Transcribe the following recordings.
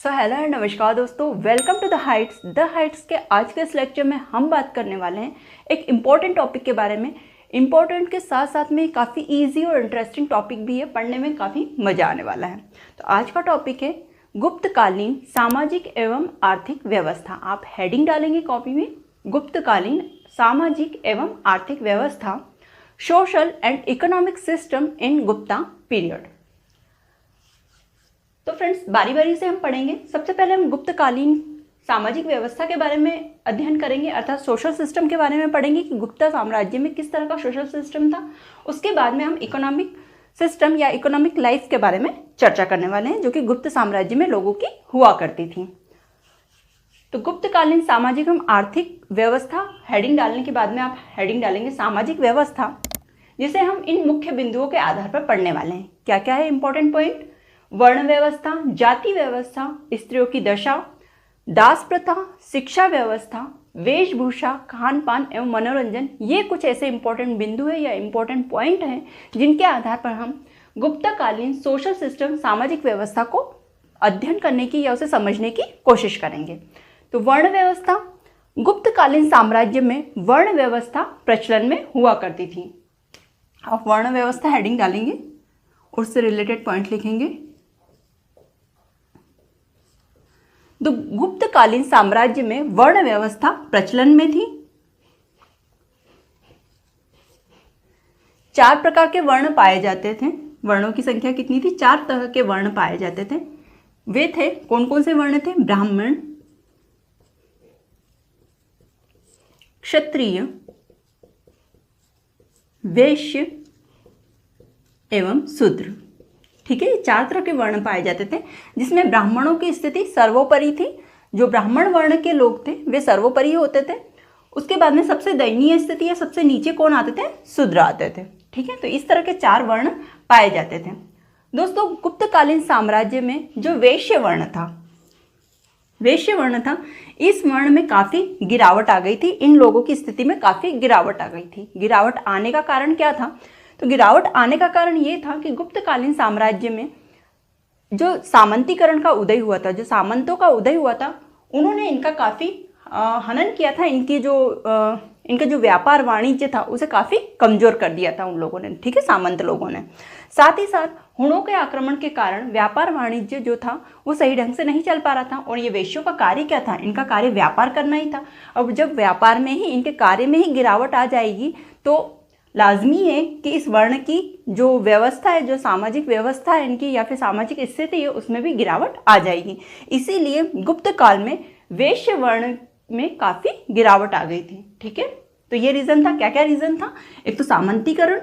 Hello and नमस्कार दोस्तों, welcome to the Heights के आज के इस लेक्चर में हम बात करने वाले हैं एक इम्पॉर्टेंट टॉपिक के बारे में। इम्पॉर्टेंट के साथ साथ में काफ़ी इजी और इंटरेस्टिंग टॉपिक भी है, पढ़ने में काफ़ी मज़ा आने वाला है। तो आज का टॉपिक है गुप्तकालीन सामाजिक एवं आर्थिक व्यवस्था। आप हेडिंग डालेंगे कॉपी में, गुप्तकालीन सामाजिक एवं आर्थिक व्यवस्था, social and economic system in Gupta period. तो फ्रेंड्स, बारी बारी से हम पढ़ेंगे। सबसे पहले हम गुप्तकालीन सामाजिक व्यवस्था के बारे में अध्ययन करेंगे, अर्थात सोशल सिस्टम के बारे में पढ़ेंगे कि गुप्ता साम्राज्य में किस तरह का सोशल सिस्टम था। उसके बाद में हम इकोनॉमिक सिस्टम या इकोनॉमिक लाइफ के बारे में चर्चा करने वाले हैं, जो कि गुप्त साम्राज्य में लोगों की हुआ करती थी। तो गुप्तकालीन सामाजिक एवं आर्थिक व्यवस्था, हेडिंग डालने के बाद में आप हेडिंग डालेंगे सामाजिक व्यवस्था, जिसे हम इन मुख्य बिंदुओं के आधार पर पढ़ने वाले हैं। क्या क्या है इंपॉर्टेंट पॉइंट? वर्ण व्यवस्था, जाति व्यवस्था, स्त्रियों की दशा, दास प्रथा, शिक्षा व्यवस्था, वेशभूषा, खान पान एवं मनोरंजन। ये कुछ ऐसे इंपॉर्टेंट बिंदु है या इंपॉर्टेंट पॉइंट हैं जिनके आधार पर हम गुप्तकालीन सोशल सिस्टम सामाजिक व्यवस्था को अध्ययन करने की या उसे समझने की कोशिश करेंगे। तो वर्ण व्यवस्था, गुप्तकालीन साम्राज्य में वर्ण व्यवस्था प्रचलन में हुआ करती थी। आप वर्ण व्यवस्था हेडिंग डालेंगे और उससे रिलेटेड पॉइंट लिखेंगे। तो गुप्तकालीन साम्राज्य में वर्ण व्यवस्था प्रचलन में थी। 4 प्रकार के वर्ण पाए जाते थे। वर्णों की संख्या कितनी थी? 4 तरह के वर्ण पाए जाते थे। वे थे, कौन कौन से वर्ण थे? ब्राह्मण, क्षत्रिय, वैश्य एवं शूद्र। ठीक है, ये 4 तरह के वर्ण पाए जाते थे, जिसमें ब्राह्मणों की स्थिति सर्वोपरि थी। जो ब्राह्मण वर्ण के लोग थे वे सर्वोपरि होते थे। उसके बाद में सबसे दयनीय स्थिति या सबसे नीचे कौन आते थे? शूद्र आते थे। ठीक है, तो इस तरह के 4 वर्ण पाए जाते थे। दोस्तों, गुप्तकालीन साम्राज्य में जो वैश्य वर्ण था, इस वर्ण में काफ़ी गिरावट आ गई थी। इन लोगों की स्थिति में काफ़ी गिरावट आ गई थी। गिरावट आने का कारण क्या था? तो गिरावट आने का कारण ये था कि गुप्तकालीन साम्राज्य में जो सामंतीकरण का उदय हुआ था, जो सामंतों का उदय हुआ था, उन्होंने इनका काफ़ी हनन किया था। इनका जो व्यापार वाणिज्य था उसे काफ़ी कमज़ोर कर दिया था उन लोगों ने। ठीक है, सामंत लोगों ने। साथ ही साथ हुणों के आक्रमण के कारण व्यापार वाणिज्य जो था वो सही ढंग से नहीं चल पा रहा था। और ये वेश्यों का कार्य क्या था? इनका कार्य व्यापार करना ही था। अब जब व्यापार में ही, इनके कार्य में ही गिरावट आ जाएगी तो लाजमी है कि इस वर्ण की जो व्यवस्था है, जो सामाजिक व्यवस्था है इनकी या फिर सामाजिक स्थिति है, उसमें भी गिरावट आ जाएगी। इसीलिए गुप्त काल में वैश्य वर्ण में काफ़ी गिरावट आ गई थी। ठीक है, तो ये रीज़न था। क्या क्या रीज़न था? एक तो सामंतीकरण,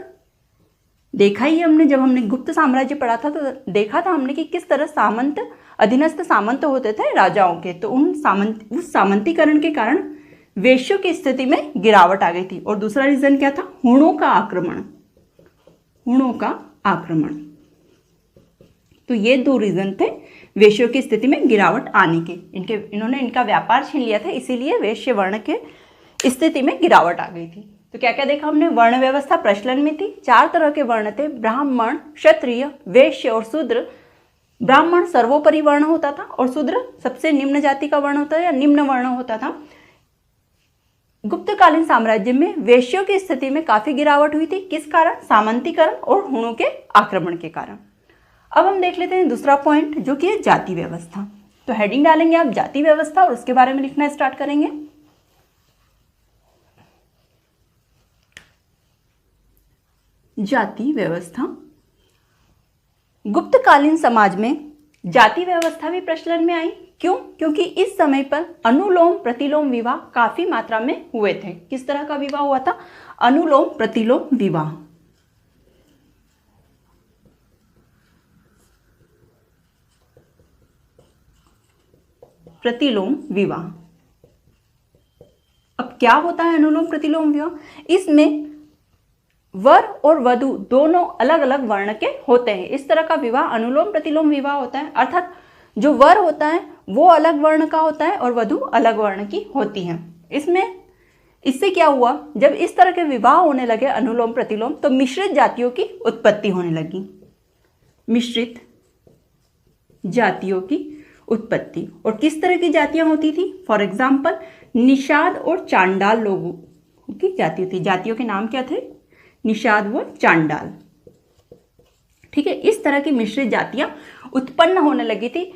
देखा ही हमने जब हमने गुप्त साम्राज्य पढ़ा था, तो देखा था हमने कि किस तरह सामंत, अधीनस्थ सामंत होते थे राजाओं के। तो उस सामंतीकरण के कारण वेश्यों की स्थिति में गिरावट आ गई थी। और दूसरा रीजन क्या था? हुणों का आक्रमण। तो ये 2 रीजन थे वेश्यों की स्थिति में गिरावट आने के। इन्होंने इनका व्यापार छीन लिया था, इसीलिए वेश्य वर्ण के स्थिति में गिरावट आ गई थी। तो क्या क्या देखा हमने? वर्ण व्यवस्था प्रचलन में थी। 4 तरह के वर्ण थे, ब्राह्मण, क्षत्रिय, वैश्य और शूद्र। ब्राह्मण सर्वोपरि वर्ण होता था और शूद्र सबसे निम्न जाति का वर्ण होता था या निम्न वर्ण होता था। गुप्तकालीन साम्राज्य में वेश्यों की स्थिति में काफी गिरावट हुई थी। किस कारण? सामंतीकरण और हुणों के आक्रमण के कारण। अब हम देख लेते हैं दूसरा पॉइंट, जो कि है जाति व्यवस्था। तो हेडिंग डालेंगे आप जाति व्यवस्था और उसके बारे में लिखना स्टार्ट करेंगे। जाति व्यवस्था। गुप्तकालीन समाज में जाति व्यवस्था भी प्रचलन में आई। क्यों? क्योंकि इस समय पर अनुलोम प्रतिलोम विवाह काफी मात्रा में हुए थे। किस तरह का विवाह हुआ था? अनुलोम प्रतिलोम विवाह। प्रतिलोम विवाह। अब क्या होता है अनुलोम प्रतिलोम विवाह? इसमें वर और वधु दोनों अलग अलग वर्ण के होते हैं। इस तरह का विवाह अनुलोम प्रतिलोम विवाह होता है। अर्थात जो वर होता है वो अलग वर्ण का होता है और वधु अलग वर्ण की होती है। इससे क्या हुआ? जब इस तरह के विवाह होने लगे अनुलोम प्रतिलोम, तो मिश्रित जातियों की उत्पत्ति होने लगी। मिश्रित जातियों की उत्पत्ति। और किस तरह की जातियां होती थी? फॉर एग्जाम्पल निषाद और चांडाल लोगों की जाति थी। जातियों के नाम क्या थे? निषाद व चांडाल। ठीक है, इस तरह की मिश्रित जातियां उत्पन्न होने लगी थी,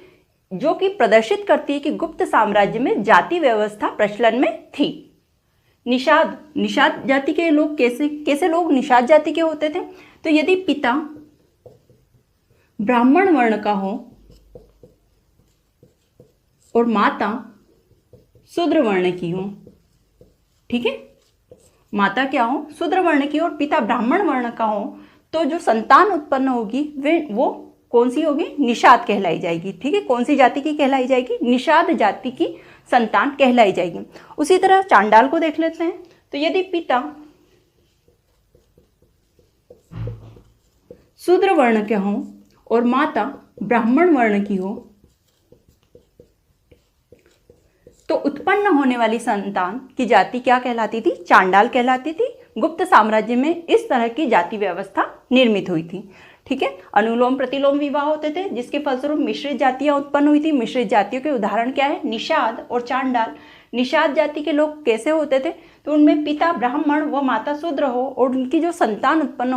जो कि प्रदर्शित करती है कि गुप्त साम्राज्य में जाति व्यवस्था प्रचलन में थी। निषाद जाति के लोग कैसे लोग निषाद जाति के होते थे? तो यदि पिता ब्राह्मण वर्ण का हो और माता शूद्र वर्ण की हो, ठीक है, माता क्या हो? शूद्र वर्ण की और पिता ब्राह्मण वर्ण का हो, तो जो संतान उत्पन्न होगी वो कौन सी होगी? निषाद कहलाई जाएगी। ठीक है, कौन सी जाति की कहलाई जाएगी? निषाद जाति की संतान कहलाई जाएगी। उसी तरह चांडाल को देख लेते हैं। तो यदि पिता शूद्र वर्ण के हो और माता ब्राह्मण वर्ण की हो, तो उत्पन्न होने वाली संतान की जाति क्या कहलाती थी? चांडाल कहलाती थी। गुप्त साम्राज्य में इस तरह की जाति व्यवस्था निर्मित हुई थी। ठीक है, अनुलोम प्रतिलोम विवाह होते थे, जिसके फलस्वरूप मिश्रित जातियां उत्पन्न हुई थी। मिश्रित जातियों के उदाहरण क्या है? निषाद और चांडाल। निषाद जाति के लोग कैसे होते थे? तो उनमें पिता ब्राह्मण व माता शूद्र हो और उनकी जो संतान उत्पन्न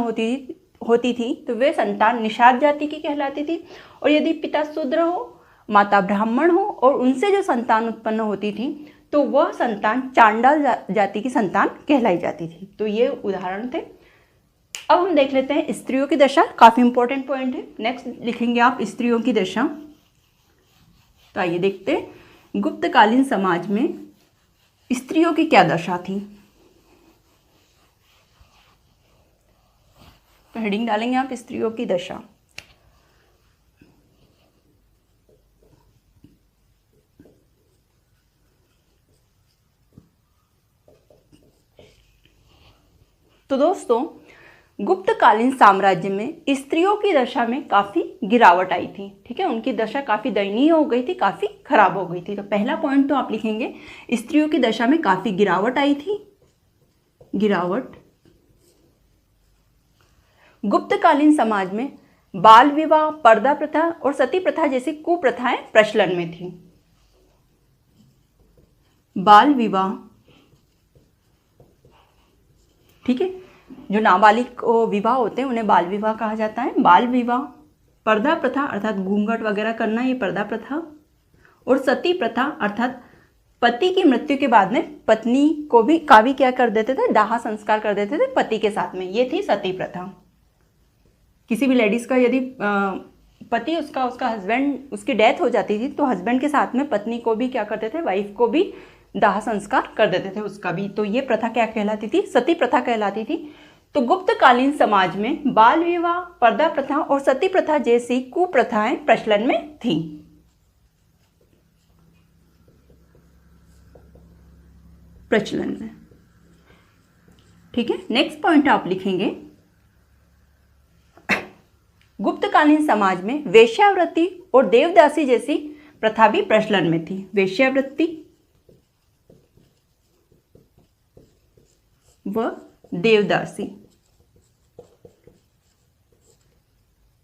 होती थी तो वे संतान निषाद जाति की कहलाती थी। और यदि पिता शूद्र हो, माता ब्राह्मण हो और उनसे जो संतान उत्पन्न होती थी तो वह संतान चांडाल जाति की संतान कहलाई जाती थी। तो ये उदाहरण थे। अब हम देख लेते हैं स्त्रियों की दशा। काफी इंपॉर्टेंट पॉइंट है। नेक्स्ट लिखेंगे आप स्त्रियों की दशा। तो आइए देखते हैं गुप्तकालीन समाज में स्त्रियों की क्या दशा थी। तो हेडिंग डालेंगे आप स्त्रियों की दशा। तो दोस्तों, गुप्तकालीन साम्राज्य में स्त्रियों की दशा में काफी गिरावट आई थी। ठीक है, उनकी दशा काफी दयनीय हो गई थी, काफी खराब हो गई थी। तो पहला पॉइंट तो आप लिखेंगे स्त्रियों की दशा में काफी गिरावट आई थी। गिरावट। गुप्तकालीन समाज में बाल विवाह, पर्दा प्रथा और सती प्रथा जैसी कुप्रथाएं प्रचलन में थी। बाल विवाह, ठीक है, जो नाबालिग विवाह होते हैं उन्हें बाल विवाह कहा जाता है। बाल विवाह, पर्दा प्रथा अर्थात घूंघट वगैरह करना, ये पर्दा प्रथा, और सती प्रथा अर्थात पति की मृत्यु के बाद में पत्नी को भी क्या कर देते थे? दाह संस्कार कर देते थे पति के साथ में। ये थी सती प्रथा। किसी भी लेडीज का यदि पति उसका हस्बैंड, उसकी डेथ हो जाती थी तो हस्बैंड के साथ में पत्नी को भी क्या करते थे? वाइफ को भी दाह संस्कार कर देते थे उसका भी। तो ये प्रथा क्या कहलाती थी? सती प्रथा कहलाती थी। तो गुप्तकालीन समाज में बाल विवाह, पर्दा प्रथा और सती प्रथा जैसी कुप्रथाएं प्रचलन में थी। प्रचलन में, ठीक है। नेक्स्ट पॉइंट आप लिखेंगे गुप्तकालीन समाज में वेश्यावृत्ति और देवदासी जैसी प्रथा भी प्रचलन में थी। वेश्यावृत्ति व देवदासी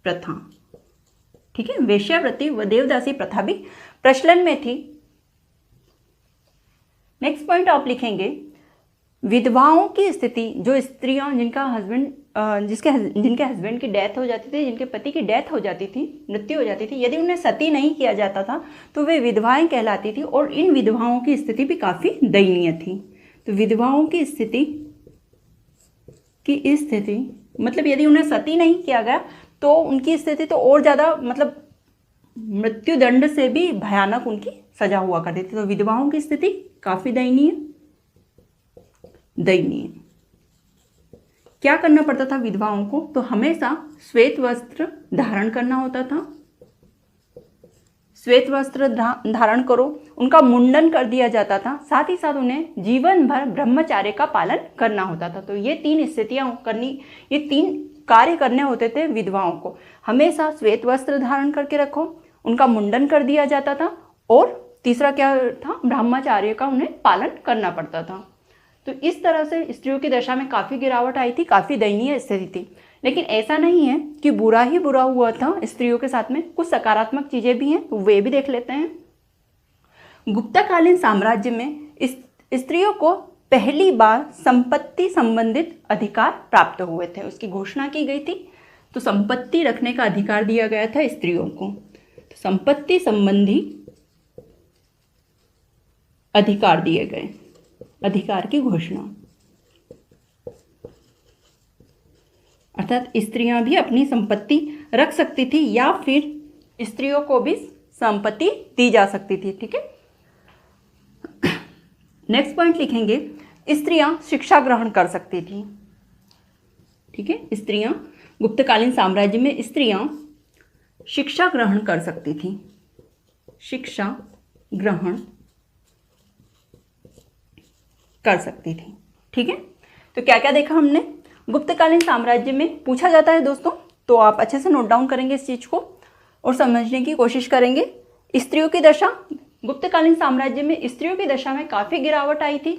प्रथा, ठीक है, वेश्यावृत्ति व देवदासी प्रथा भी प्रचलन में थी। नेक्स्ट पॉइंट आप लिखेंगे विधवाओं की स्थिति। जो स्त्रियां जिनका हस्बैंड जिनके हस्बैंड की डेथ हो जाती थी, जिनके पति की डेथ हो जाती थी, मृत्यु हो जाती थी, यदि उन्हें सती नहीं किया जाता था तो वे विधवाएं कहलाती थी। और इन विधवाओं की स्थिति भी काफी दयनीय थी। तो विधवाओं की स्थिति मतलब यदि उन्हें सती नहीं किया गया तो उनकी स्थिति तो और ज़्यादा, मतलब मृत्युदंड से भी भयानक उनकी सजा हुआ करती थी। तो विधवाओं की स्थिति काफी दयनीय। क्या करना पड़ता था विधवाओं को? तो हमेशा श्वेत वस्त्र धारण करना होता था। श्वेत वस्त्र धारण करो, उनका मुंडन कर दिया जाता था। साथ ही साथ उन्हें जीवन भर ब्रह्मचार्य का पालन करना होता था। तो ये तीन स्थितियां ये तीन कार्य करने होते थे विधवाओं को। हमेशा श्वेत वस्त्र धारण करके रखो, उनका मुंडन कर दिया जाता था, और तीसरा क्या था? ब्रह्मचार्य का उन्हें पालन करना पड़ता था। तो इस तरह से स्त्रियों की दशा में काफ़ी गिरावट आई थी, काफ़ी दयनीय स्थिति थी। लेकिन ऐसा नहीं है कि बुरा ही बुरा हुआ था स्त्रियों के साथ में, कुछ सकारात्मक चीजें भी हैं, तो वे भी देख लेते हैं। गुप्तकालीन साम्राज्य में स्त्रियों को पहली बार संपत्ति संबंधित अधिकार प्राप्त हुए थे, उसकी घोषणा की गई थी। तो संपत्ति रखने का अधिकार दिया गया था स्त्रियों को, तो संपत्ति संबंधी अधिकार दिए गए, अधिकार की घोषणा, अर्थात स्त्रियां भी अपनी संपत्ति रख सकती थी या फिर स्त्रियों को भी संपत्ति दी जा सकती थी। ठीक है, नेक्स्ट पॉइंट लिखेंगे, स्त्रियां शिक्षा ग्रहण कर सकती थी। ठीक है, स्त्रियां, गुप्तकालीन साम्राज्य में स्त्रियां शिक्षा ग्रहण कर सकती थी, शिक्षा ग्रहण कर सकती थी। ठीक है, तो क्या क्या देखा हमने गुप्तकालीन साम्राज्य में, पूछा जाता है दोस्तों, तो आप अच्छे से नोट डाउन करेंगे इस चीज को और समझने की कोशिश करेंगे। स्त्रियों की दशा, गुप्तकालीन साम्राज्य में स्त्रियों की दशा में काफी गिरावट आई थी।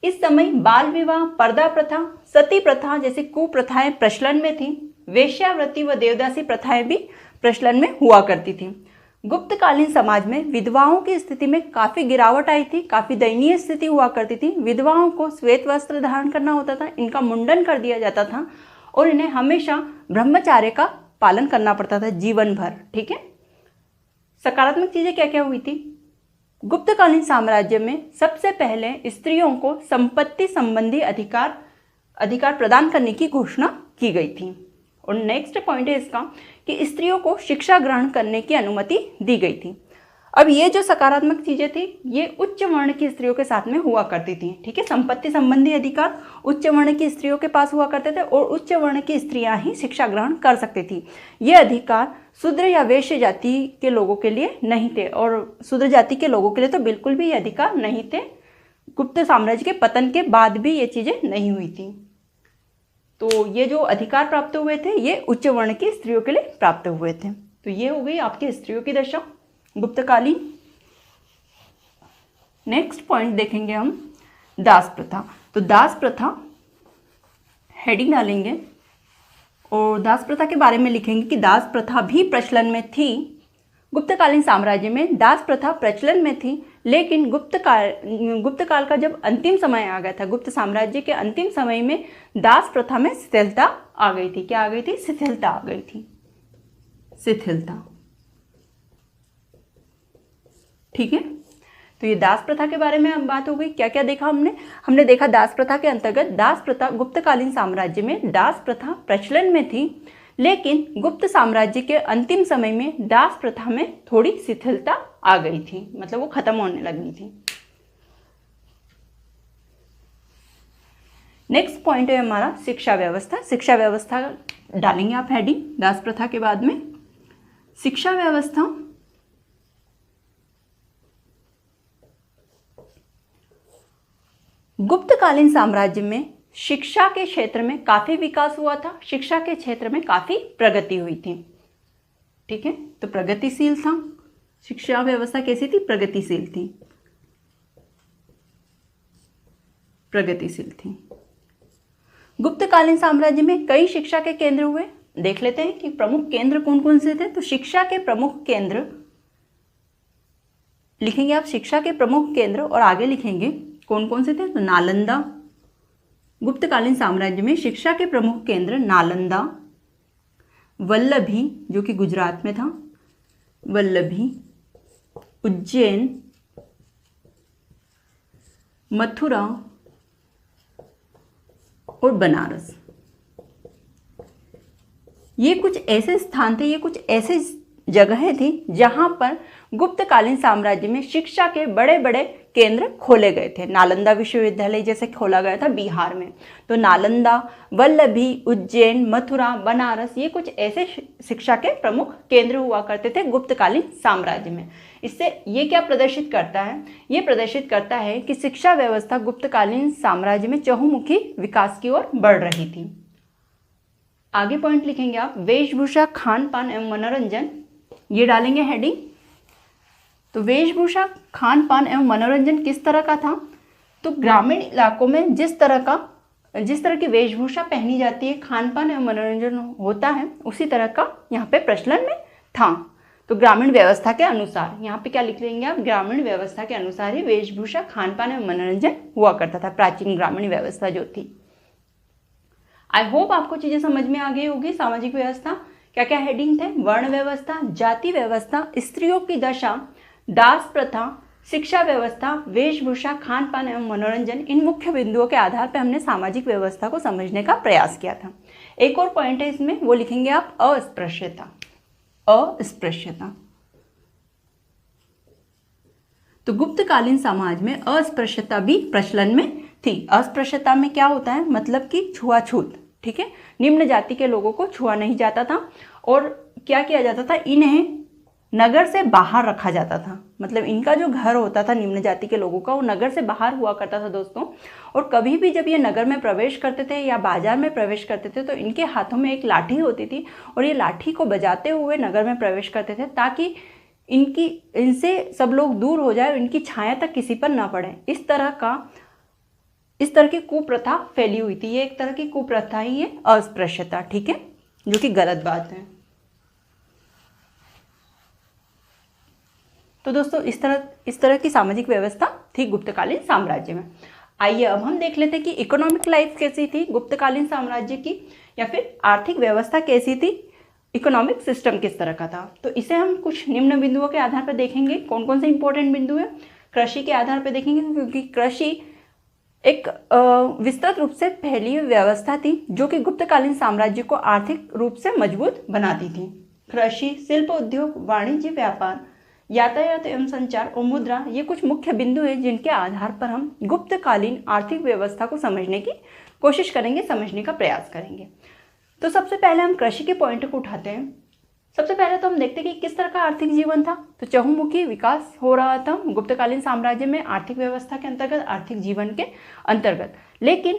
इस समय बाल विवाह, पर्दा प्रथा, सती प्रथा जैसी कुप्रथाएं प्रचलन में थी। वेश्यावृत्ति व देवदासी प्रथाएं भी प्रचलन में हुआ करती थी। गुप्तकालीन समाज में विधवाओं की स्थिति में काफी गिरावट आई थी, काफी दयनीय स्थिति हुआ करती थी। विधवाओं को श्वेत वस्त्र धारण करना होता था, इनका मुंडन कर दिया जाता था और इन्हें हमेशा ब्रह्मचार्य का पालन करना पड़ता था जीवन भर। ठीक है, सकारात्मक चीजें क्या क्या हुई थी? गुप्तकालीन साम्राज्य में सबसे पहले स्त्रियों को संपत्ति संबंधी अधिकार प्रदान करने की घोषणा की गई थी। और नेक्स्ट पॉइंट है इसका कि स्त्रियों को शिक्षा ग्रहण करने की अनुमति दी गई थी। अब ये जो सकारात्मक चीजें थी ये उच्च वर्ण की स्त्रियों के साथ में हुआ करती थी। ठीक है, संपत्ति संबंधी अधिकार उच्च वर्ण की स्त्रियों के पास हुआ करते थे और उच्च वर्ण की स्त्रियां ही शिक्षा ग्रहण कर सकती थी। ये अधिकार शूद्र या वैश्य जाति के लोगों के लिए नहीं थे और शूद्र जाति के लोगों के लिए तो बिल्कुल भी ये अधिकार नहीं थे। गुप्त साम्राज्य के पतन के बाद भी ये चीजें नहीं हुई थी। तो ये जो अधिकार प्राप्त हुए थे ये उच्च वर्ण की स्त्रियों के लिए प्राप्त हुए थे। तो ये हो गई आपकी स्त्रियों की दशा गुप्तकालीन। नेक्स्ट पॉइंट देखेंगे हम दास प्रथा। तो दास प्रथा हेडिंग डालेंगे और दास प्रथा के बारे में लिखेंगे कि दास प्रथा भी प्रचलन में थी। गुप्तकालीन साम्राज्य में दास प्रथा प्रचलन में थी, लेकिन गुप्त काल का जब अंतिम समय आ गया था, गुप्त साम्राज्य के अंतिम समय में दास प्रथा में शिथिलता आ गई थी। क्या आ गई थी? शिथिलता आ गई थी, शिथिलता। ठीक है, तो ये दास प्रथा के बारे में अब बात हो गई। क्या क्या देखा हमने देखा दास प्रथा के अंतर्गत दास प्रथा, गुप्तकालीन साम्राज्य में दास प्रथा प्रचलन में थी, लेकिन गुप्त साम्राज्य के अंतिम समय में दास प्रथा में थोड़ी शिथिलता आ गई थी, मतलब वो खत्म होने लगी थी। नेक्स्ट पॉइंट है हमारा शिक्षा व्यवस्था। शिक्षा व्यवस्था डालेंगे आप हेडिंग दास प्रथा के बाद में। शिक्षा व्यवस्था गुप्तकालीन साम्राज्य में शिक्षा के क्षेत्र में काफी विकास हुआ था, शिक्षा के क्षेत्र में काफी प्रगति हुई थी। ठीक है, तो प्रगतिशील था, शिक्षा व्यवस्था कैसी थी? प्रगतिशील थी, प्रगतिशील थी। गुप्तकालीन साम्राज्य में कई शिक्षा के केंद्र हुए। देख लेते हैं कि प्रमुख केंद्र कौन कौन से थे। तो शिक्षा के प्रमुख केंद्र लिखेंगे आप, शिक्षा के प्रमुख केंद्र, और आगे लिखेंगे कौन कौन से थे। तो नालंदा, गुप्तकालीन साम्राज्य में शिक्षा के प्रमुख केंद्र नालंदा, वल्लभी जो कि गुजरात में था, वल्लभी, उज्जैन, मथुरा और बनारस। ये कुछ ऐसे स्थान थे, ये कुछ ऐसे जगहें थी जहां पर गुप्तकालीन साम्राज्य में शिक्षा के बड़े बड़े केंद्र खोले गए थे। नालंदा विश्वविद्यालय जैसे खोला गया था बिहार में, तो नालंदा, वल्लभी, उज्जैन, मथुरा, बनारस, ये कुछ ऐसे शिक्षा के प्रमुख केंद्र हुआ करते थे गुप्तकालीन साम्राज्य में। इससे ये क्या प्रदर्शित करता है? ये प्रदर्शित करता है कि शिक्षा व्यवस्था गुप्तकालीन साम्राज्य में चहुमुखी विकास की ओर बढ़ रही थी। आगे पॉइंट लिखेंगे आप, वेशभूषा, खान पान एवं मनोरंजन, ये डालेंगे हेडिंग। तो वेशभूषा, खान पान एवं मनोरंजन किस तरह का था? तो ग्रामीण इलाकों में जिस तरह का जिस तरह की वेशभूषा पहनी जाती है, खान पान एवं मनोरंजन होता है, उसी तरह का यहाँ पे प्रचलन में था। तो ग्रामीण व्यवस्था के अनुसार, यहाँ पे क्या लिख लेंगे आप, ग्रामीण व्यवस्था के अनुसार ही वेशभूषा, खान पान एवं मनोरंजन हुआ करता था, प्राचीन ग्रामीण व्यवस्था जो थी। आई होप आपको चीजें समझ में आ गई होगी। सामाजिक व्यवस्था क्या क्या हेडिंग थे, वर्ण व्यवस्था, जाति व्यवस्था, स्त्रियों की दशा, दास प्रथा, शिक्षा व्यवस्था, वेशभूषा, खान पान एवं मनोरंजन। इन मुख्य बिंदुओं के आधार पर हमने सामाजिक व्यवस्था को समझने का प्रयास किया था। एक और पॉइंट है इसमें, वो लिखेंगे आप अस्पृश्यता। अस्पृश्यता, तो गुप्तकालीन समाज में अस्पृश्यता भी प्रचलन में थी। अस्पृश्यता में क्या होता है, मतलब कि छुआछूत, ठीक है, निम्न जाति के लोगों को छुआ नहीं जाता था और क्या किया जाता था, इन्हें नगर से बाहर रखा जाता था। मतलब इनका जो घर होता था निम्न जाति के लोगों का, वो नगर से बाहर हुआ करता था दोस्तों। और कभी भी जब ये नगर में प्रवेश करते थे या बाजार में प्रवेश करते थे तो इनके हाथों में एक लाठी होती थी और ये लाठी को बजाते हुए नगर में प्रवेश करते थे, ताकि इनसे सब लोग दूर हो जाए, इनकी छाया तक किसी पर ना पड़े। इस तरह की कुप्रथा फैली हुई थी। ये एक तरह की कुप्रथा ही है अस्पृश्यता, ठीक है, जो कि गलत बात है। तो दोस्तों इस तरह की सामाजिक व्यवस्था थी गुप्तकालीन साम्राज्य में। आइए अब हम देख लेते हैं कि इकोनॉमिक लाइफ कैसी थी गुप्तकालीन साम्राज्य की, या फिर आर्थिक व्यवस्था कैसी थी, इकोनॉमिक सिस्टम किस तरह का था। तो इसे हम कुछ निम्न बिंदुओं के आधार पर देखेंगे। कौन कौन से इंपॉर्टेंट बिंदु है, कृषि के आधार पर देखेंगे, क्योंकि कृषि एक विस्तृत रूप से फैली हुई व्यवस्था थी जो कि गुप्तकालीन साम्राज्य को आर्थिक रूप से मजबूत बनाती थी। कृषि, शिल्प उद्योग, वाणिज्य, व्यापार, यातायात एवं संचार और मुद्रा, ये कुछ मुख्य बिंदु हैं जिनके आधार पर हम गुप्तकालीन आर्थिक व्यवस्था को समझने की कोशिश करेंगे, समझने का प्रयास करेंगे। तो सबसे पहले हम कृषि के पॉइंट को उठाते हैं। सबसे पहले तो हम देखते हैं कि किस तरह का आर्थिक जीवन था। तो चहुमुखी विकास हो रहा था गुप्तकालीन साम्राज्य में आर्थिक व्यवस्था के अंतर्गत, आर्थिक जीवन के अंतर्गत। लेकिन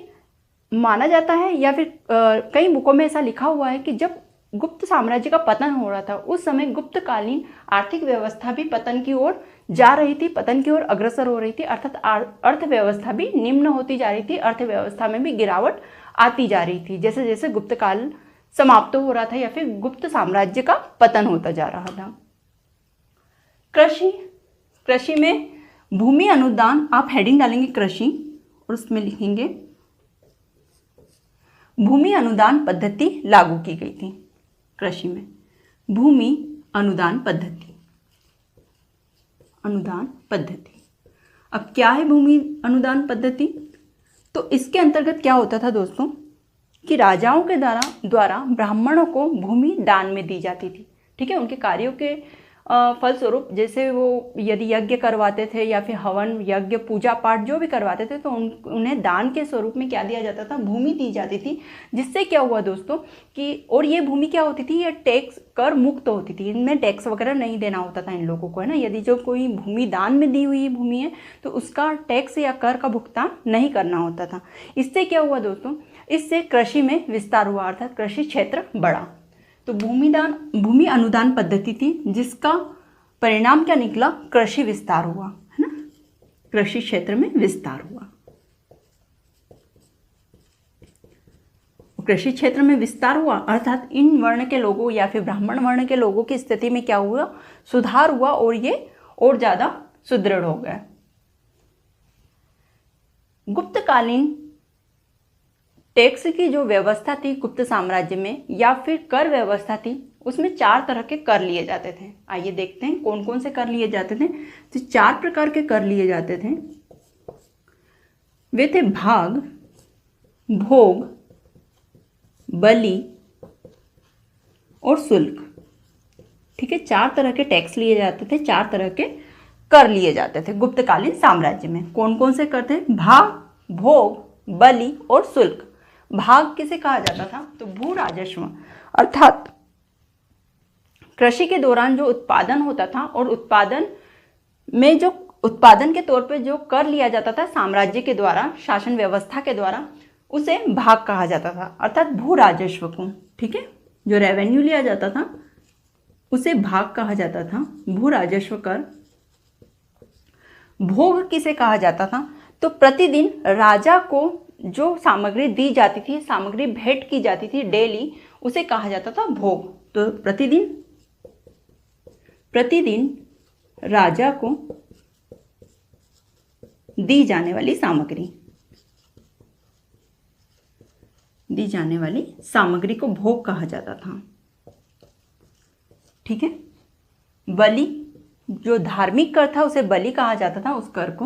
माना जाता है या फिर कई बुकों में ऐसा लिखा हुआ है कि जब गुप्त साम्राज्य का पतन हो रहा था उस समय गुप्तकालीन आर्थिक व्यवस्था भी पतन की ओर जा रही थी, पतन की ओर अग्रसर हो रही थी, अर्थात अर्थव्यवस्था भी निम्न होती जा रही थी, अर्थव्यवस्था में भी गिरावट आती जा रही थी जैसे जैसे गुप्त काल समाप्त हो रहा था या फिर गुप्त साम्राज्य का पतन होता जा रहा था। कृषि में भूमि अनुदान, आप हेडिंग डालेंगे कृषि और उसमें लिखेंगे भूमि अनुदान पद्धति लागू की गई थी। कृषि में भूमि अनुदान पद्धति, अब क्या है भूमि अनुदान पद्धति? तो इसके अंतर्गत क्या होता था दोस्तों कि राजाओं के द्वारा ब्राह्मणों को भूमि दान में दी जाती थी, ठीक है, उनके कार्यों के फलस्वरूप, जैसे वो यदि यज्ञ करवाते थे या फिर हवन यज्ञ पूजा पाठ जो भी करवाते थे तो उन्हें दान के स्वरूप में क्या दिया जाता था, भूमि दी जाती थी। जिससे क्या हुआ दोस्तों कि, और ये भूमि क्या होती थी, ये टैक्स कर मुक्त होती थी, इनमें टैक्स वगैरह नहीं देना होता था इन लोगों को, है ना। यदि जो कोई भूमि दान में दी हुई भूमि है तो उसका टैक्स या कर का भुगतान नहीं करना होता था। इससे क्या हुआ दोस्तों, इससे कृषि में विस्तार हुआ, अर्थात कृषि क्षेत्र बढ़ा। तो भूमि अनुदान पद्धति थी जिसका परिणाम क्या निकला, कृषि विस्तार हुआ, है ना, कृषि क्षेत्र में विस्तार हुआ। कृषि क्षेत्र में विस्तार हुआ अर्थात इन वर्ण के लोगों या फिर ब्राह्मण वर्ण के लोगों की स्थिति में क्या हुआ, सुधार हुआ और ये और ज्यादा सुदृढ़ हो गए। गुप्तकालीन टैक्स की जो व्यवस्था थी गुप्त साम्राज्य में या फिर कर व्यवस्था थी, उसमें 4 तरह के कर लिए जाते थे। आइए देखते हैं कौन कौन से कर लिए जाते थे। तो 4 प्रकार के कर लिए जाते थे। वे थे भाग, भोग, बलि और शुल्क, ठीक है। 4 तरह के टैक्स लिए जाते थे, 4 तरह के कर लिए जाते थे गुप्तकालीन साम्राज्य में। कौन कौन से कर थे, भाग, भोग, बलि और शुल्क। भाग किसे कहा जाता था, तो भू राजस्व, अर्थात कृषि के दौरान जो उत्पादन होता था और उत्पादन में जो उत्पादन के तौर पे जो कर लिया जाता था साम्राज्य के द्वारा, शासन व्यवस्था के द्वारा, उसे भाग कहा जाता था, अर्थात भू राजस्व को, ठीक है, जो रेवेन्यू लिया जाता था उसे भाग कहा जाता था, भू राजस्व कर। भोग किसे कहा जाता था, तो प्रतिदिन राजा को जो सामग्री दी जाती थी, सामग्री भेंट की जाती थी डेली, उसे कहा जाता था भोग। तो प्रतिदिन राजा को दी जाने वाली सामग्री को भोग कहा जाता था। ठीक है। बलि, जो धार्मिक कर था उसे बलि कहा जाता था, उस कर को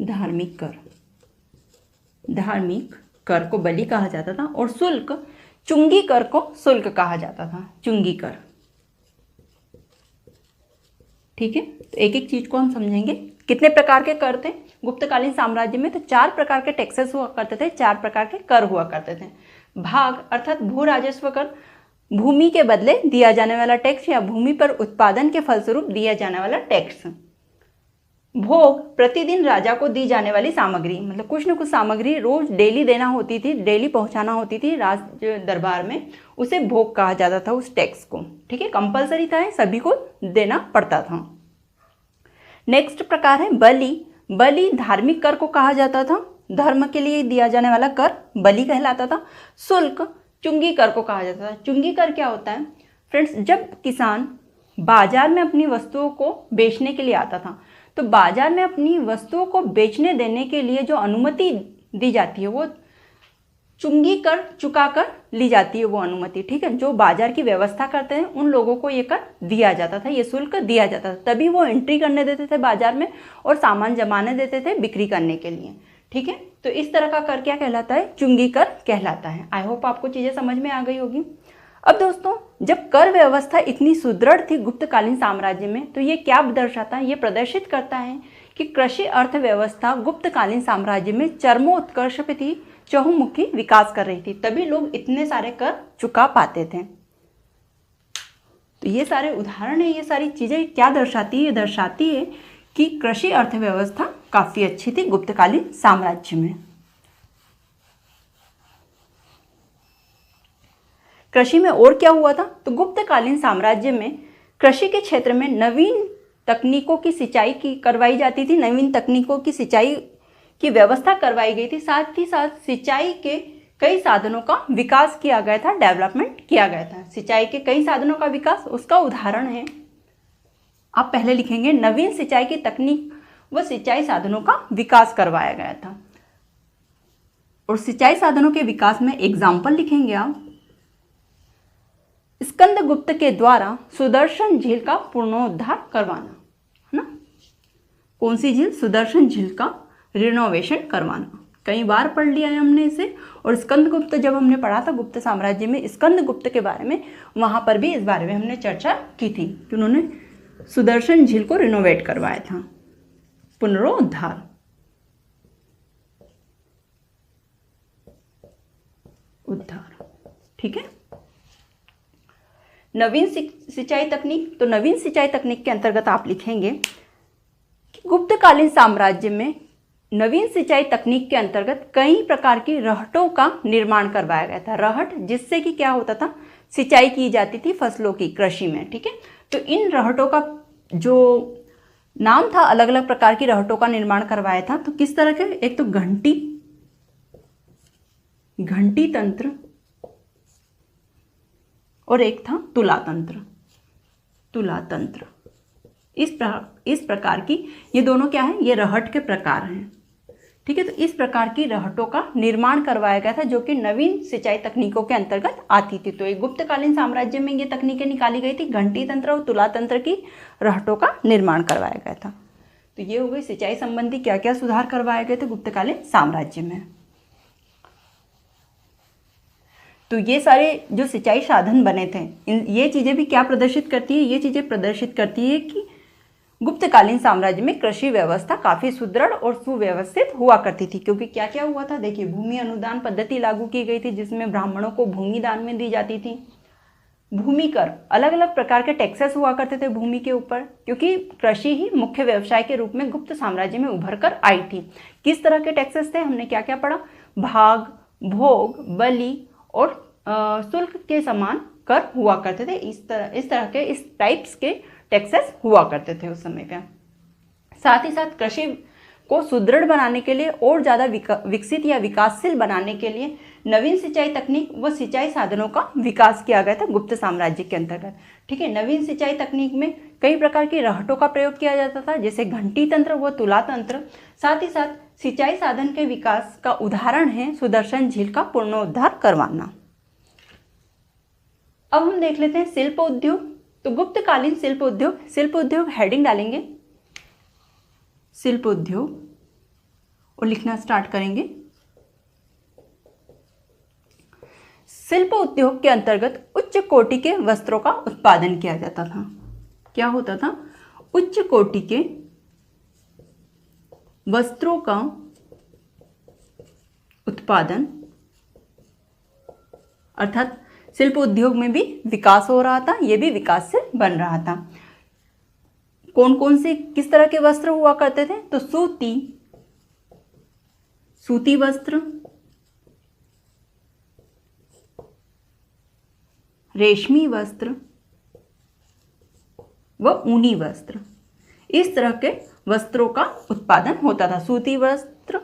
धार्मिक कर को बलि कहा जाता था। और शुल्क, चुंगी कर को शुल्क कहा जाता था, चुंगी कर। ठीक है। तो एक एक चीज को हम समझेंगे। कितने प्रकार के कर थे गुप्तकालीन साम्राज्य में? तो 4 प्रकार के टैक्सेस हुआ करते थे, 4 प्रकार के कर हुआ करते थे। भाग अर्थात भू राजस्व कर, भूमि के बदले दिया जाने वाला टैक्स या भूमि पर उत्पादन के फलस्वरूप दिया जाने वाला टैक्स। भोग, प्रतिदिन राजा को दी जाने वाली सामग्री, मतलब कुछ न कुछ सामग्री रोज डेली देना होती थी, डेली पहुंचाना होती थी राज दरबार में, उसे भोग कहा जाता था उस टैक्स को। ठीक है, कंपलसरी था, सभी को देना पड़ता था। नेक्स्ट प्रकार है बलि। बलि धार्मिक कर को कहा जाता था, धर्म के लिए दिया जाने वाला कर बलि कहलाता था। शुल्क, चुंगी कर को कहा जाता था। चुंगी कर क्या होता है फ्रेंड्स? जब किसान बाजार में अपनी वस्तुओं को बेचने के लिए आता था, तो बाजार में अपनी वस्तुओं को बेचने देने के लिए जो अनुमति दी जाती है वो चुंगी कर चुका कर ली जाती है वो अनुमति। ठीक है, जो बाजार की व्यवस्था करते हैं उन लोगों को ये कर दिया जाता था, ये शुल्क दिया जाता था, तभी वो एंट्री करने देते थे बाजार में और सामान जमाने देते थे बिक्री करने के लिए। ठीक है, तो इस तरह का कर क्या कहलाता है? चुंगी कर कहलाता है। आई होप आपको चीजें समझ में आ गई होगी। अब दोस्तों, जब कर व्यवस्था इतनी सुदृढ़ थी गुप्तकालीन साम्राज्य में, तो ये क्या दर्शाता है? ये प्रदर्शित करता है कि कृषि अर्थव्यवस्था गुप्तकालीन साम्राज्य में चरमोत्कर्ष पे थी, चहुमुखी विकास कर रही थी, तभी लोग इतने सारे कर चुका पाते थे। तो ये सारे उदाहरण है, ये सारी चीजें क्या दर्शाती है? ये दर्शाती है कि कृषि अर्थव्यवस्था काफी अच्छी थी गुप्तकालीन साम्राज्य में। कृषि में और क्या हुआ था? तो गुप्तकालीन साम्राज्य में कृषि के क्षेत्र में नवीन तकनीकों की सिंचाई की करवाई जाती थी, नवीन तकनीकों की सिंचाई की व्यवस्था करवाई गई थी। साथ ही साथ सिंचाई के कई साधनों का विकास किया गया था, डेवलपमेंट किया गया था। सिंचाई के कई साधनों का विकास, उसका उदाहरण है, आप पहले लिखेंगे नवीन सिंचाई की तकनीक व सिंचाई साधनों का विकास करवाया गया था। और सिंचाई साधनों के विकास में एग्जाम्पल लिखेंगे आप, स्कंदगुप्त के द्वारा सुदर्शन झील का पुनरुद्धार करवाना, है ना? कौन सी झील? सुदर्शन झील का रिनोवेशन करवाना। कई बार पढ़ लिया है हमने इसे। और स्कंदगुप्त जब हमने पढ़ा था गुप्त साम्राज्य में स्कंदगुप्त के बारे में, वहां पर भी इस बारे में हमने चर्चा की थी कि उन्होंने सुदर्शन झील को रिनोवेट करवाया था, पुनरुद्धार। ठीक है। नवीन सिंचाई तकनीक, तो नवीन सिंचाई तकनीक के अंतर्गत आप लिखेंगे कि गुप्तकालीन साम्राज्य में नवीन सिंचाई तकनीक के अंतर्गत कई प्रकार की रहटों का निर्माण करवाया गया था। रहट, जिससे कि क्या होता था? सिंचाई की जाती थी फसलों की, कृषि में। ठीक है, तो इन रहटों का जो नाम था, अलग अलग प्रकार की रहटों का निर्माण करवाया था। तो किस तरह के? एक तो घंटी तंत्र और एक था तुला तंत्र। इस प्रकार की, ये दोनों क्या है? ये रहट के प्रकार हैं। ठीक है, तो इस प्रकार की रहटों का निर्माण करवाया गया था, जो कि नवीन सिंचाई तकनीकों के अंतर्गत आती थी। तो एक गुप्तकालीन साम्राज्य में ये तकनीकें निकाली गई थी, घंटी तंत्र और तुला तंत्र की रहटों का निर्माण करवाया गया था। तो ये हो गई सिंचाई संबंधी क्या क्या सुधार करवाए गए थे गुप्तकालीन साम्राज्य में। तो ये सारे जो सिंचाई साधन बने थे, ये चीजें भी क्या प्रदर्शित करती है? ये चीजें प्रदर्शित करती है कि गुप्तकालीन साम्राज्य में कृषि व्यवस्था काफी सुदृढ़ और सुव्यवस्थित हुआ करती थी। क्योंकि क्या क्या हुआ था? देखिए, भूमि अनुदान पद्धति लागू की गई थी, जिसमें ब्राह्मणों को भूमि दान में दी जाती थी। भूमि कर, अलग अलग प्रकार के टैक्सेस हुआ करते थे भूमि के ऊपर, क्योंकि कृषि ही मुख्य व्यवसाय के रूप में गुप्त साम्राज्य में उभर कर आई थी। किस तरह के टैक्सेस थे? हमने क्या क्या पढ़ा? भाग, भोग, बलि और शुल्क के समान कर हुआ करते थे। इस टाइप्स के टैक्सेस हुआ करते थे उस समय पे। साथ ही साथ कृषि को सुदृढ़ बनाने के लिए और ज़्यादा विकसित या विकासशील बनाने के लिए नवीन सिंचाई तकनीक व सिंचाई साधनों का विकास किया गया था गुप्त साम्राज्य के अंतर्गत। ठीक है, नवीन सिंचाई तकनीक में कई प्रकार की रहटों का प्रयोग किया जाता था, जैसे घंटी तंत्र व तुला तंत्र। साथ ही साथ सिंचाई साधन के विकास का उदाहरण है सुदर्शन झील का पुनरुद्धार करवाना। अब हम देख लेते हैं शिल्प उद्योग। तो गुप्तकालीन शिल्प उद्योग हेडिंग डालेंगे शिल्प उद्योग और लिखना स्टार्ट करेंगे। शिल्प उद्योग के अंतर्गत उच्च कोटि के वस्त्रों का उत्पादन किया जाता था। क्या होता था? उच्च कोटि के वस्त्रों का उत्पादन, अर्थात शिल्प उद्योग में भी विकास हो रहा था, ये भी विकास से बन रहा था। कौन कौन से किस तरह के वस्त्र हुआ करते थे? तो सूती वस्त्र, रेशमी वस्त्र व ऊनी वस्त्र, इस तरह के वस्त्रों का उत्पादन होता था। सूती वस्त्र,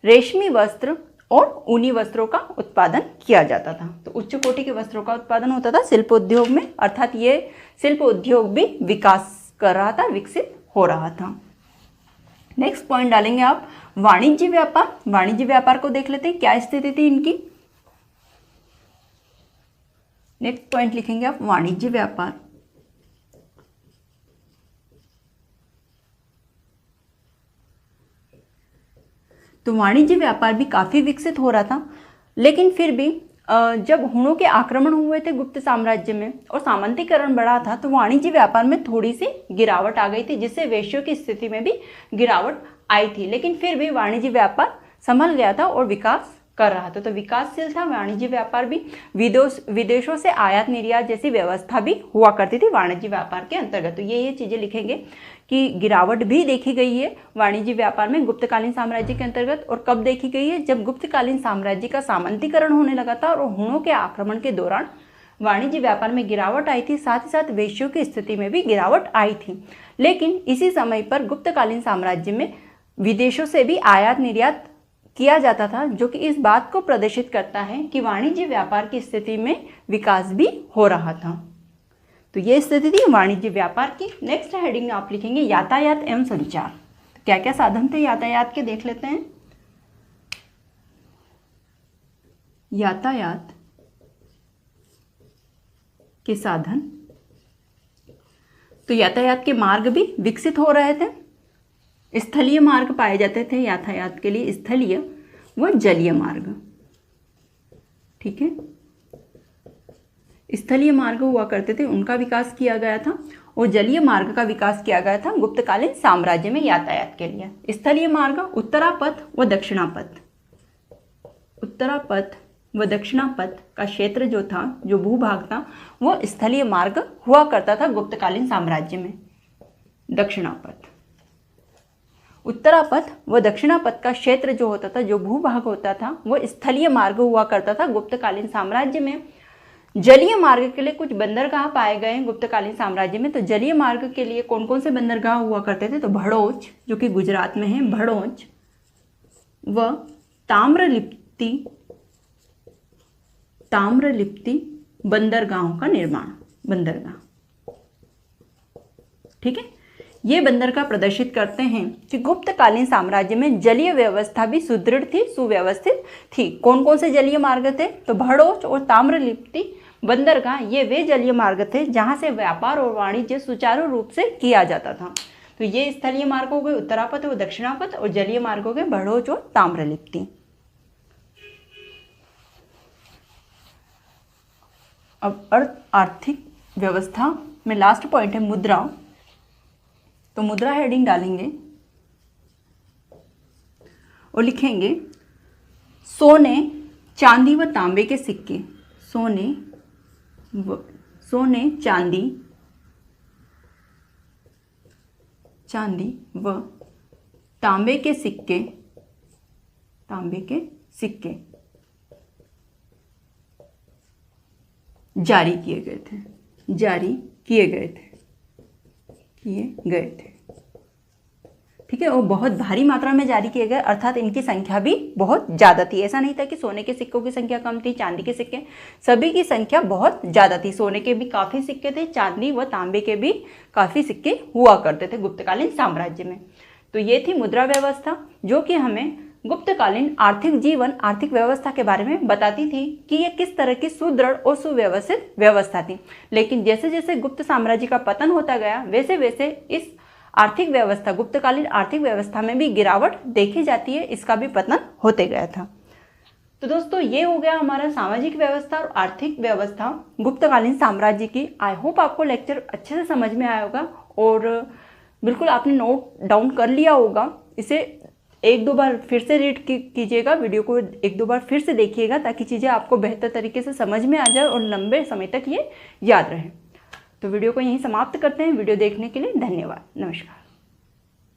रेशमी वस्त्र और ऊनी वस्त्रों का उत्पादन किया जाता था। तो उच्च कोटि के वस्त्रों का उत्पादन होता था शिल्प उद्योग में, अर्थात ये शिल्प उद्योग भी विकास कर रहा था, विकसित हो रहा था। नेक्स्ट पॉइंट डालेंगे आप वाणिज्य व्यापार। वाणिज्य व्यापार को देख लेते हैं, क्या स्थिति थी इनकी। नेक्स्ट पॉइंट लिखेंगे आप वाणिज्य व्यापार। तो वाणिज्य व्यापार भी काफ़ी विकसित हो रहा था, लेकिन फिर भी जब हुणों के आक्रमण हुए थे गुप्त साम्राज्य में और सामंतीकरण बढ़ा था, तो वाणिज्य व्यापार में थोड़ी सी गिरावट आ गई थी, जिससे वेश्यों की स्थिति में भी गिरावट आई थी। लेकिन फिर भी वाणिज्य व्यापार संभल गया था और विकास कर रहा था। तो विकासशील था वाणिज्य व्यापार भी। विदेशों से आयात निर्यात जैसी व्यवस्था भी हुआ करती थी वाणिज्य व्यापार के अंतर्गत। तो ये चीज़ें लिखेंगे कि गिरावट भी देखी गई है वाणिज्य व्यापार में गुप्तकालीन साम्राज्य के अंतर्गत। और कब देखी गई है? जब गुप्तकालीन साम्राज्य का सामंतीकरण होने लगा था और हुणों के आक्रमण के दौरान वाणिज्य व्यापार में गिरावट आई थी, साथ ही साथ वेश्यों की स्थिति में भी गिरावट आई थी। लेकिन इसी समय पर गुप्तकालीन साम्राज्य में विदेशों से भी आयात निर्यात किया जाता था, जो कि इस बात को प्रदर्शित करता है कि वाणिज्य व्यापार की स्थिति में विकास भी हो रहा था। तो ये स्थिति थी वाणिज्य व्यापार की। नेक्स्ट हेडिंग आप लिखेंगे यातायात एवं संचार। तो क्या क्या साधन थे यातायात के, देख लेते हैं। यातायात के साधन, तो यातायात के मार्ग भी विकसित हो रहे थे। स्थलीय मार्ग पाए जाते थे यातायात के लिए, स्थलीय व जलीय मार्ग। ठीक है, स्थलीय मार्ग हुआ करते थे, उनका विकास किया गया था, और जलीय मार्ग का विकास किया गया था गुप्तकालीन साम्राज्य में यातायात के लिए। स्थलीय मार्ग उत्तरापथ व दक्षिणापथ, उत्तरापथ व दक्षिणापथ का क्षेत्र जो था, जो भूभाग था, वो स्थलीय मार्ग हुआ करता था गुप्तकालीन साम्राज्य में। दक्षिणापथ, उत्तरापथ व दक्षिणापथ का क्षेत्र जो होता था, जो भूभाग होता था, वो स्थलीय मार्ग हुआ करता था गुप्तकालीन साम्राज्य में। जलीय मार्ग के लिए कुछ बंदरगाह पाए गए हैं गुप्तकालीन साम्राज्य में। तो जलीय मार्ग के लिए कौन कौन से बंदरगाह हुआ करते थे? तो भड़ोच, जो कि गुजरात में है, भड़ोच व ताम्रलिप्ति बंदरगाहों का निर्माण, बंदरगाह। ठीक है, ये बंदरगाह प्रदर्शित करते हैं कि गुप्तकालीन साम्राज्य में जलीय व्यवस्था भी सुदृढ़ थी, सुव्यवस्थित थी। कौन कौन से जलीय मार्ग थे? तो भड़ोच और ताम्रलिप्ति बंदरगाह, ये वे जलीय मार्ग थे जहां से व्यापार और वाणिज्य सुचारू रूप से किया जाता था। तो ये स्थलीय मार्ग हो गए उत्तरापथ व दक्षिणापथ, और जलीय मार्ग हो गए भड़ोच और ताम्रलिप्ति। अब आर्थिक व्यवस्था में लास्ट पॉइंट है मुद्रा। तो मुद्रा हेडिंग डालेंगे और लिखेंगे सोने, चांदी व तांबे के सिक्के। सोने, चांदी व तांबे के सिक्के, जारी किए गए थे। ठीक है, वो बहुत भारी मात्रा में जारी किए गए, अर्थात इनकी संख्या भी बहुत ज़्यादा थी। ऐसा नहीं था कि सोने के सिक्कों की संख्या कम थी, चांदी के सिक्के, सभी की संख्या बहुत ज़्यादा थी। सोने के भी काफ़ी सिक्के थे, चांदी व तांबे के भी काफ़ी सिक्के हुआ करते थे गुप्तकालीन साम्राज्य में। तो ये थी मुद्रा व्यवस्था, जो कि हमें गुप्तकालीन आर्थिक जीवन, आर्थिक व्यवस्था के बारे में बताती थी कि ये किस तरह की सुदृढ़ और सुव्यवस्थित व्यवस्था थी। लेकिन जैसे जैसे गुप्त साम्राज्य का पतन होता गया, वैसे वैसे इस आर्थिक व्यवस्था, गुप्तकालीन आर्थिक व्यवस्था में भी गिरावट देखी जाती है, इसका भी पतन होते गया था। तो दोस्तों, ये हो गया हमारा सामाजिक व्यवस्था और आर्थिक व्यवस्था गुप्तकालीन साम्राज्य की। आई होप आपको लेक्चर अच्छे से समझ में आया होगा और बिल्कुल आपने नोट डाउन कर लिया होगा। इसे एक दो बार फिर से रीड कीजिएगा, वीडियो को एक दो बार फिर से देखिएगा, ताकि चीज़ें आपको बेहतर तरीके से समझ में आ जाए और लंबे समय तक ये याद रहे। तो वीडियो को यहीं समाप्त करते हैं। वीडियो देखने के लिए धन्यवाद। नमस्कार।